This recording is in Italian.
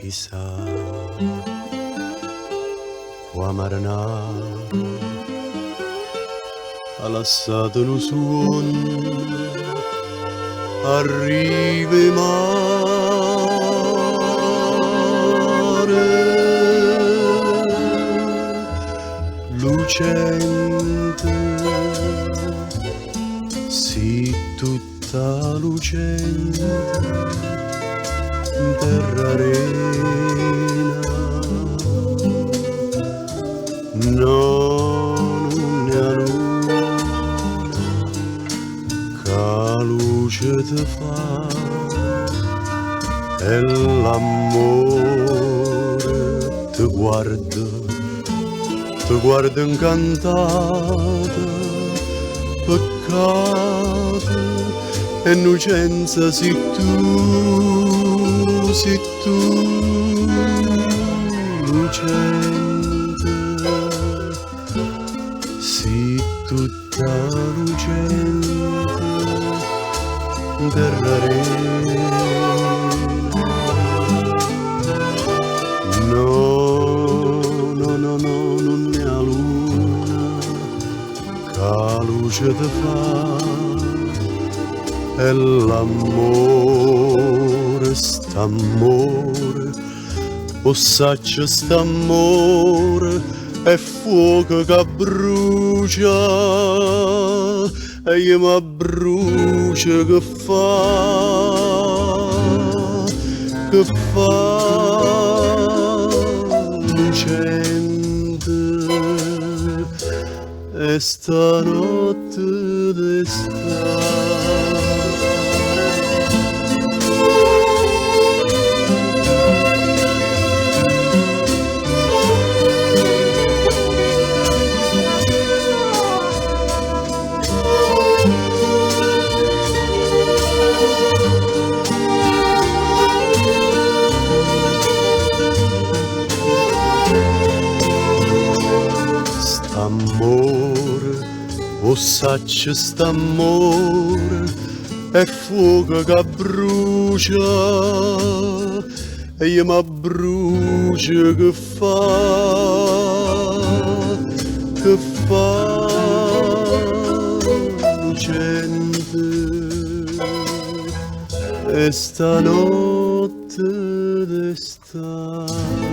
chissà qua marinare ha lasciato lo suono arrivi mare lucente sì tutta lucente terra arena non ne ha luna che luce ti fa e l'amore ti guarda incantata peccato e innocenza si tu lucente si tutta lucente terra arena no non ne ha luna che luce ti fa e l'amore st'amore o saccio st'amore è fuoco che brucia e io mi brucia che fa lucente e stanotte d'estate St'amore, o saccio st'amore, è fuoco che brucia, e io mi brucia che fa lucente, e stanotte d'estate.